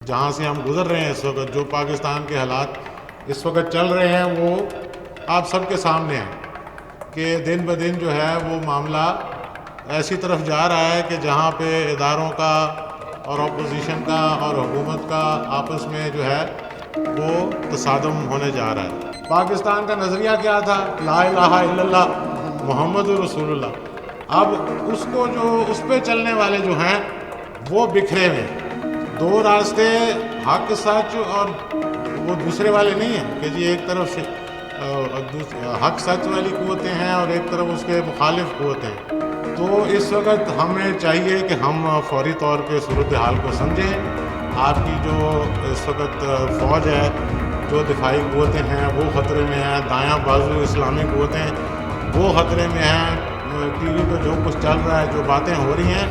جہاں سے ہم گزر رہے ہیں اس وقت، جو پاکستان کے حالات اس وقت چل رہے ہیں، وہ آپ سب کے سامنے ہیں کہ دن بہ دن جو ہے وہ معاملہ ایسی طرف جا رہا ہے کہ جہاں پہ اداروں کا اور اپوزیشن کا اور حکومت کا آپس میں جو ہے وہ تصادم ہونے جا رہا ہے۔ پاکستان کا نظریہ کیا تھا؟ لا الہ الا اللہ محمد رسول اللہ۔ اب اس کو اس پہ چلنے والے جو ہیں وہ بکھرے ہوئے ہیں۔ دو راستے، حق سچ، اور وہ دوسرے والے نہیں ہیں کہ جی ایک طرف سے حق سچ والی قوتیں ہیں اور ایک طرف اس کے مخالف قوتیں ہیں۔ تو اس وقت ہمیں چاہیے کہ ہم فوری طور پہ صورتحال کو سمجھیں۔ آپ کی جو اس وقت فوج ہے، جو دفاعی قوتیں ہیں وہ خطرے میں ہیں، دایاں بازو اسلامی قوتیں وہ خطرے میں ہیں۔ ٹی وی پہ جو کچھ چل رہا ہے، جو باتیں ہو رہی ہیں۔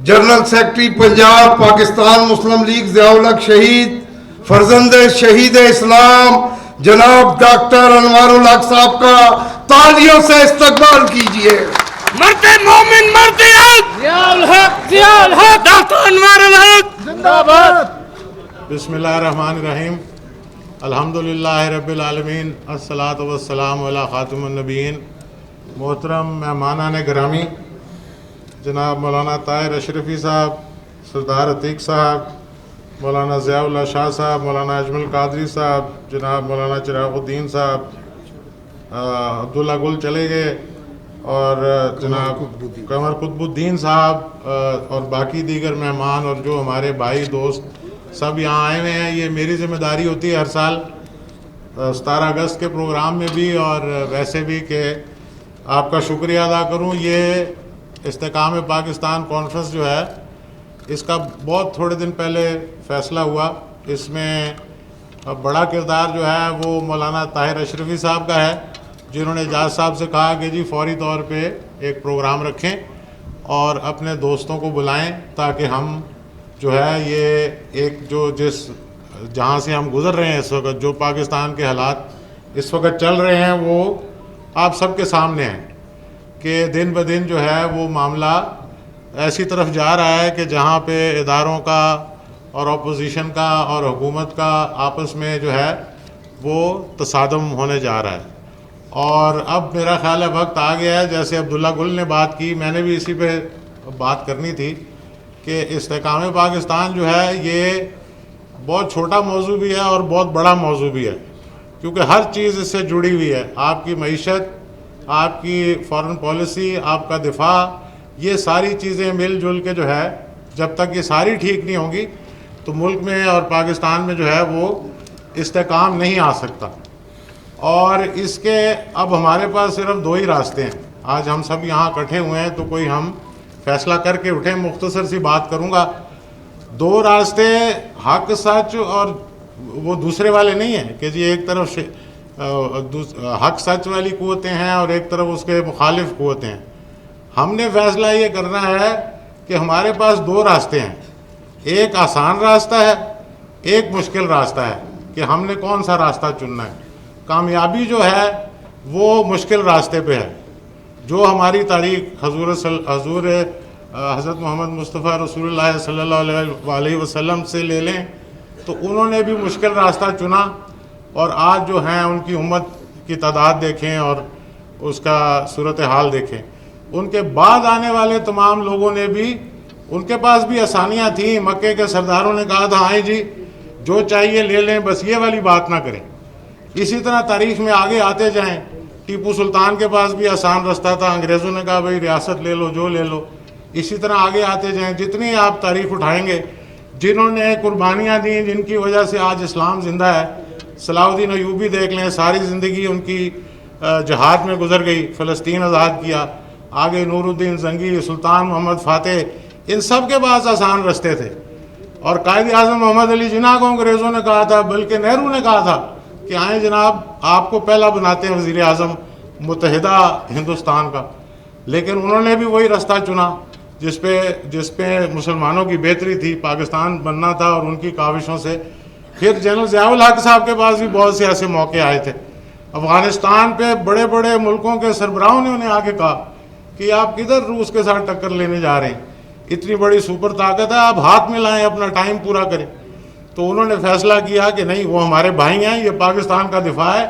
جنرل سیکرٹری پنجاب پاکستان مسلم لیگ ضیاء الحق شہید، فرزند شہید اسلام جناب ڈاکٹر انوار الحق صاحب کا تالیوں سے استقبال کیجیے۔ مرد مومن، مرد حق، ضیاء الحق، ضیاء الحق، ڈاکٹر انوار الحق زندہ باد۔ بسم اللہ الرحمن الرحیم، الحمدللہ رب العالمین، الصلاۃ والسلام علی خاتم النبیین۔ محترم مہمانان گرامی، جناب مولانا طاہر اشرفی صاحب، سردار عتیق صاحب، مولانا ضیاء اللہ شاہ صاحب، مولانا اجمل قادری صاحب، جناب مولانا چراغ الدین صاحب، عبداللہ گل چلے گئے، اور جناب قمر قطب الدین صاحب، اور باقی دیگر مہمان اور جو ہمارے بھائی دوست سب یہاں آئے ہوئے ہیں۔ یہ میری ذمہ داری ہوتی ہے ہر سال 17 اگست کے پروگرام میں بھی اور ویسے بھی کہ آپ کا شکریہ ادا کروں۔ یہ استحکام پاکستان کانفرنس جو ہے، اس کا بہت تھوڑے دن پہلے فیصلہ ہوا۔ اس میں بڑا کردار جو ہے وہ مولانا طاہر اشرفی صاحب کا ہے، جنہوں نے جاج صاحب سے کہا کہ جی فوری طور پہ ایک پروگرام رکھیں اور اپنے دوستوں کو بلائیں تاکہ ہم جو ہے یہ ایک جہاں سے ہم گزر رہے ہیں اس وقت، جو پاکستان کے حالات اس وقت چل رہے ہیں، وہ آپ سب کے سامنے ہیں کہ دن بہ دن جو ہے وہ معاملہ ایسی طرف جا رہا ہے کہ جہاں پہ اداروں کا اور اپوزیشن کا اور حکومت کا آپس میں جو ہے وہ تصادم ہونے جا رہا ہے۔ اور اب میرا خیال ہے وقت آ گیا ہے، جیسے عبداللہ گل نے بات کی، میں نے بھی اسی پہ بات کرنی تھی کہ استحکام پاکستان جو ہے یہ بہت چھوٹا موضوع بھی ہے اور بہت بڑا موضوع بھی ہے، کیونکہ ہر چیز اس سے جڑی ہوئی ہے۔ آپ کی معیشت، آپ کی فارن پالیسی، آپ کا دفاع، یہ ساری چیزیں مل جل کے جو ہے جب تک یہ ساری ٹھیک نہیں ہوں گی تو ملک میں اور پاکستان میں جو ہے وہ استحکام نہیں آ سکتا۔ اور اس کے اب ہمارے پاس صرف دو ہی راستے ہیں۔ آج ہم سب یہاں اکٹھے ہوئے ہیں تو کوئی ہم فیصلہ کر کے اٹھیں۔ مختصر سی بات کروں گا۔ دو راستے، حق سچ، اور وہ دوسرے والے نہیں ہیں کہ جی ایک طرف حق سچ والی قوتیں ہیں اور ایک طرف اس کے مخالف قوتیں ہیں۔ ہم نے فیصلہ یہ کرنا ہے کہ ہمارے پاس دو راستے ہیں، ایک آسان راستہ ہے، ایک مشکل راستہ ہے کہ ہم نے کون سا راستہ چننا ہے۔ کامیابی جو ہے وہ مشکل راستے پہ ہے۔ جو ہماری تاریخ حضور حضرت محمد مصطفیٰ رسول اللہ صلی اللہ علیہ وسلم سے لے لیں تو انہوں نے بھی مشکل راستہ چنا، اور آج جو ہیں ان کی امت کی تعداد دیکھیں اور اس کا صورتحال دیکھیں۔ ان کے بعد آنے والے تمام لوگوں نے بھی، ان کے پاس بھی آسانیاں تھیں۔ مکے کے سرداروں نے کہا تھا آئیں جی جو چاہیے لے لیں، بس یہ والی بات نہ کریں۔ اسی طرح تاریخ میں آگے آتے جائیں۔ ٹیپو سلطان کے پاس بھی آسان راستہ تھا، انگریزوں نے کہا بھائی ریاست لے لو، جو لے لو۔ اسی طرح آگے آتے جائیں، جتنی آپ تاریخ اٹھائیں گے، جنہوں نے قربانیاں دیں، جن کی وجہ سے آج اسلام زندہ ہے۔ صلاح الدین ایوبی دیکھ لیں، ساری زندگی ان کی جہاد میں گزر گئی، فلسطین آزاد کیا۔ آگے نور الدین زنگی، سلطان محمد فاتح، ان سب کے پاس آسان راستے تھے۔ اور قائد اعظم محمد علی جناح کو انگریزوں نے کہا تھا، بلکہ نہرو نے کہا تھا کہ آئیں جناب آپ کو پہلا بناتے ہیں وزیر اعظم متحدہ ہندوستان کا، لیکن انہوں نے بھی وہی راستہ چنا جس پہ مسلمانوں کی بہتری تھی، پاکستان بننا تھا، اور ان کی کاوشوں سے پھر جنرل ضیاء الحق صاحب کے پاس بھی بہت سے ایسے موقع آئے تھے۔ افغانستان پہ بڑے بڑے ملکوں کے سربراہوں نے انہیں آ کے کہا کہ آپ کدھر روس کے ساتھ ٹکر لینے جا رہے ہیں، اتنی بڑی سپر طاقت ہے, آپ ہاتھ میں لائیں, اپنا ٹائم پورا کریں. تو انہوں نے فیصلہ کیا کہ نہیں, وہ ہمارے بھائی ہیں, یہ پاکستان کا دفاع ہے,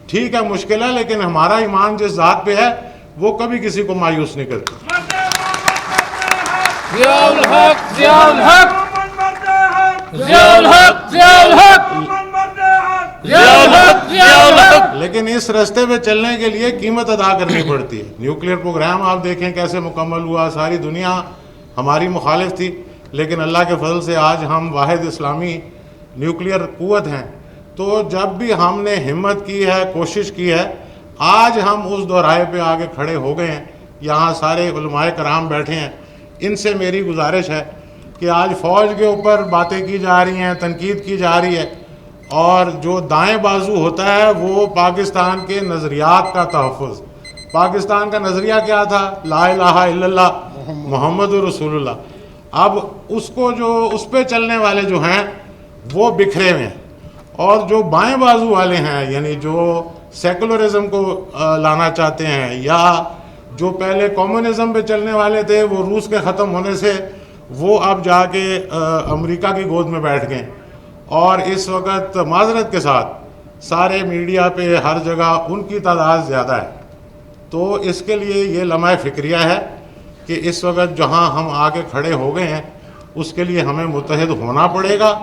ٹھیک ہے مشکل ہے, لیکن ہمارا ایمان جس ذات پہ ہے وہ کبھی کسی کو مایوس نہیں کرتا. ضیاء الحق, ضیاء الحق, ضیاء الحق, ضیاء الحق, ضیاء الحق, ضیاء الحق. لیکن اس راستے پہ چلنے کے لیے قیمت ادا کرنی پڑتی ہے. نیوکلیئر پروگرام آپ دیکھیں کیسے مکمل ہوا, ساری دنیا ہماری مخالف تھی, لیکن اللہ کے فضل سے آج ہم واحد اسلامی نیوکلیئر قوت ہیں. تو جب بھی ہم نے ہمت کی ہے, کوشش کی ہے, آج ہم اس دورائے پہ آگے کھڑے ہو گئے ہیں. یہاں سارے علماء کرام بیٹھے ہیں, ان سے میری گزارش ہے کہ آج فوج کے اوپر باتیں کی جا رہی ہیں, تنقید کی جا رہی ہے, اور جو دائیں بازو ہوتا ہے وہ پاکستان کے نظریات کا تحفظ. پاکستان کا نظریہ کیا تھا؟ لا الہ الا اللہ محمد رسول اللہ. اب اس کو جو اس پہ چلنے والے جو ہیں وہ بکھرے ہوئے ہیں, اور جو بائیں بازو والے ہیں, یعنی جو سیکولرزم کو لانا چاہتے ہیں, یا جو پہلے کمیونزم پہ چلنے والے تھے, وہ روس کے ختم ہونے سے وہ اب جا کے امریکہ کی گود میں بیٹھ گئے. اور اس وقت معذرت کے ساتھ سارے میڈیا پہ ہر جگہ ان کی تعداد زیادہ ہے. تو اس کے لیے یہ لمحہ فکریہ ہے کہ اس وقت جہاں ہم آگے کھڑے ہو گئے ہیں اس کے لیے ہمیں متحد ہونا پڑے گا.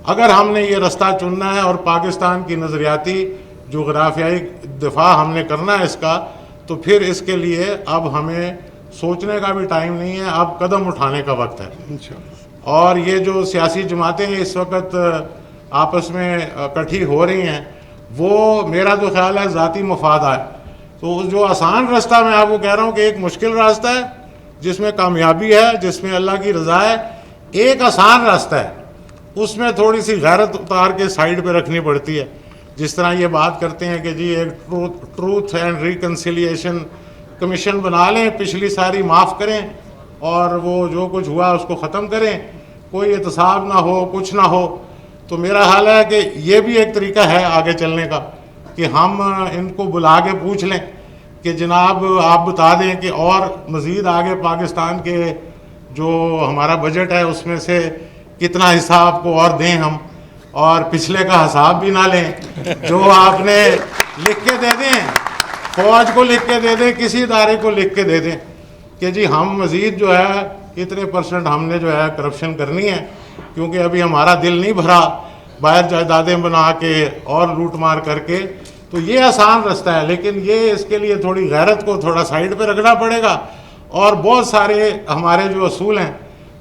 اگر ہم نے یہ راستہ چننا ہے اور پاکستان کی نظریاتی جغرافیائی دفاع ہم نے کرنا ہے اس کا, تو پھر اس کے لیے اب ہمیں سوچنے کا بھی ٹائم نہیں ہے, اب قدم اٹھانے کا وقت ہے. اور یہ جو سیاسی جماعتیں اس وقت آپس میں اکٹھی ہو رہی ہیں, وہ میرا تو خیال ہے ذاتی مفاد ہے. تو جو آسان راستہ میں آپ کو کہہ رہا ہوں کہ ایک مشکل راستہ ہے جس میں کامیابی ہے, جس میں اللہ کی رضا ہے. ایک آسان راستہ ہے, اس میں تھوڑی سی غیرت اتار کے سائیڈ پہ رکھنی پڑتی ہے. جس طرح یہ بات کرتے ہیں کہ جی ایک ٹروتھ اینڈ ریکنسیلیشن کمیشن بنا لیں, پچھلی ساری معاف کریں, اور وہ جو کچھ ہوا اس کو ختم کریں, کوئی احتساب نہ ہو, کچھ نہ ہو. تو میرا حال ہے کہ یہ بھی ایک طریقہ ہے آگے چلنے کا, کہ ہم ان کو بلا کے پوچھ لیں کہ جناب آپ بتا دیں کہ اور مزید آگے پاکستان کے جو ہمارا بجٹ ہے اس میں سے کتنا حصہ آپ کو اور دیں ہم, اور پچھلے کا حساب بھی نہ لیں. جو آپ نے لکھ کے دے دیں, فوج کو لکھ کے دے دیں, کسی ادارے کو لکھ کے دے دیں کہ جی ہم مزید جو ہے اتنے % ہم نے جو ہے کرپشن کرنی ہے, کیونکہ ابھی ہمارا دل نہیں بھرا باہر جائیدادیں بنا کے اور لوٹ مار کر کے. تو یہ آسان راستہ ہے, لیکن یہ اس کے لیے تھوڑی غیرت کو تھوڑا سائیڈ پہ رکھنا پڑے گا, اور بہت سارے ہمارے جو اصول ہیں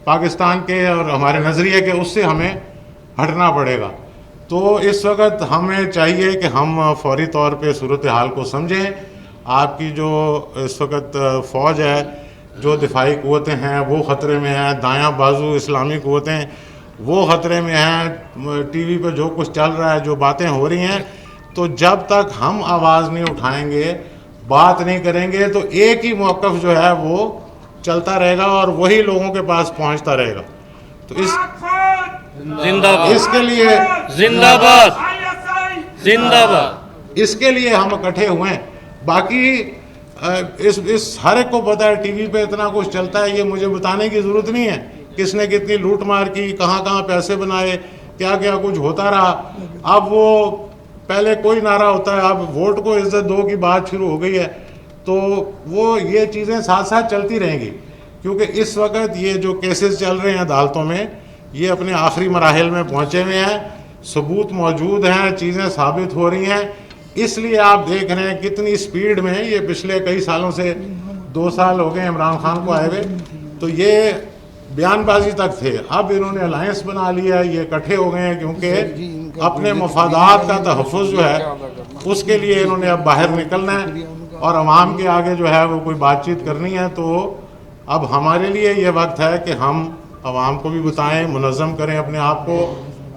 پاکستان کے اور ہمارے نظریے کے, اس سے ہمیں ہٹنا پڑے گا. تو اس وقت ہمیں چاہیے کہ ہم فوری طور پہ صورتحال کو سمجھیں. آپ کی جو اس وقت فوج ہے, جو دفاعی قوتیں ہیں وہ خطرے میں ہیں, دایاں بازو اسلامی قوتیں وہ خطرے میں ہیں. ٹی وی پہ جو کچھ چل رہا ہے, جو باتیں ہو رہی ہیں, تو جب تک ہم آواز نہیں اٹھائیں گے, بات نہیں کریں گے, تو ایک ہی موقف جو ہے وہ چلتا رہے گا اور وہی لوگوں کے پاس پہنچتا رہے گا. تو زندہ باد, اس کے لیے زندہ باد, زندہ باد, اس کے لیے ہم اکٹھے ہوئے ہیں. باقی اس ہر ایک کو پتہ ہے ٹی وی پہ اتنا کچھ چلتا ہے, یہ مجھے بتانے کی ضرورت نہیں ہے کس نے کتنی لوٹ مار کی, کہاں کہاں پیسے بنائے, کیا کیا کچھ ہوتا رہا. اب وہ پہلے کوئی نعرہ ہوتا ہے, اب ووٹ کو عزت دو کی بات شروع ہو گئی ہے. تو وہ یہ چیزیں ساتھ ساتھ چلتی رہیں گی, کیونکہ اس وقت یہ جو کیسز چل رہے ہیں عدالتوں میں, یہ اپنے آخری مراحل میں پہنچے ہوئے ہیں, ثبوت موجود ہیں, چیزیں ثابت ہو رہی ہیں. اس لیے آپ دیکھ رہے ہیں کتنی سپیڈ میں یہ پچھلے کئی سالوں سے 2 سال ہو گئے عمران خان کو آئے ہوئے, تو یہ بیان بازی تک تھے, اب انہوں نے الائنس بنا لیا ہے, یہ اکٹھے ہو گئے ہیں, کیونکہ اپنے مفادات کا تحفظ جو ہے اس کے لیے انہوں نے اب باہر نکلنا ہے اور عوام کے آگے جو ہے وہ کوئی بات چیت کرنی ہے. تو اب ہمارے لیے یہ وقت ہے کہ ہم عوام کو بھی بتائیں, منظم کریں اپنے آپ کو,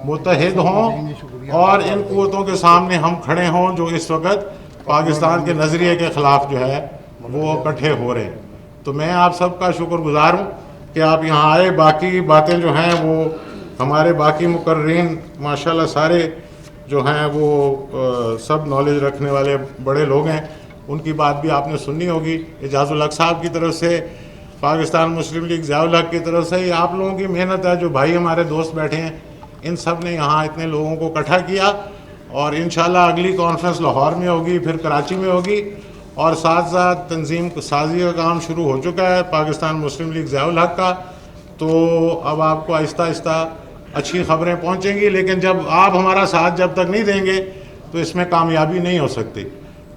متحد ہوں, اور ان قوتوں کے سامنے ہم کھڑے ہوں جو اس وقت پاکستان کے نظریے کے خلاف جو ہے وہ اکٹھے ہو رہے ہیں. تو میں آپ سب کا شکر گزار ہوں کہ آپ یہاں آئے. باقی باتیں جو ہیں وہ ہمارے باقی مقررین ماشاءاللہ سارے جو ہیں وہ سب نالج رکھنے والے بڑے لوگ ہیں, ان کی بات بھی آپ نے سننی ہوگی. اعجاز الحق صاحب کی طرف سے پاکستان مسلم لیگ ضیاء الحق کی طرف سے، یہ آپ لوگوں کی محنت ہے، جو بھائی ہمارے دوست بیٹھے ہیں ان سب نے یہاں اتنے لوگوں کو اکٹھا کیا، اور انشاءاللہ اگلی کانفرنس لاہور میں ہوگی، پھر کراچی میں ہوگی، اور ساتھ ساتھ تنظیم سازی کا کام شروع ہو چکا ہے پاکستان مسلم لیگ ضیاء الحق کا۔ تو اب آپ کو آہستہ آہستہ اچھی خبریں پہنچیں گی، لیکن جب آپ ہمارا ساتھ جب تک نہیں دیں گے تو اس میں کامیابی نہیں ہو سکتی۔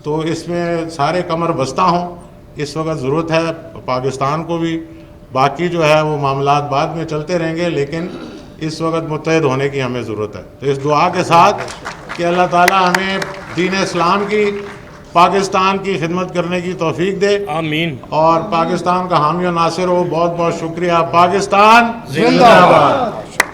تو اس میں سارے کمر بستہ ہوں، اس وقت ضرورت ہے پاکستان کو بھی، باقی جو ہے وہ معاملات بعد میں چلتے رہیں گے، لیکن اس وقت متحد ہونے کی ہمیں ضرورت ہے۔ تو اس دعا کے ساتھ کہ اللہ تعالیٰ ہمیں دین اسلام کی، پاکستان کی خدمت کرنے کی توفیق دے، آمین۔ اور پاکستان کا حامی و ناصر ہو۔ بہت بہت شکریہ۔ پاکستان زندہ باد۔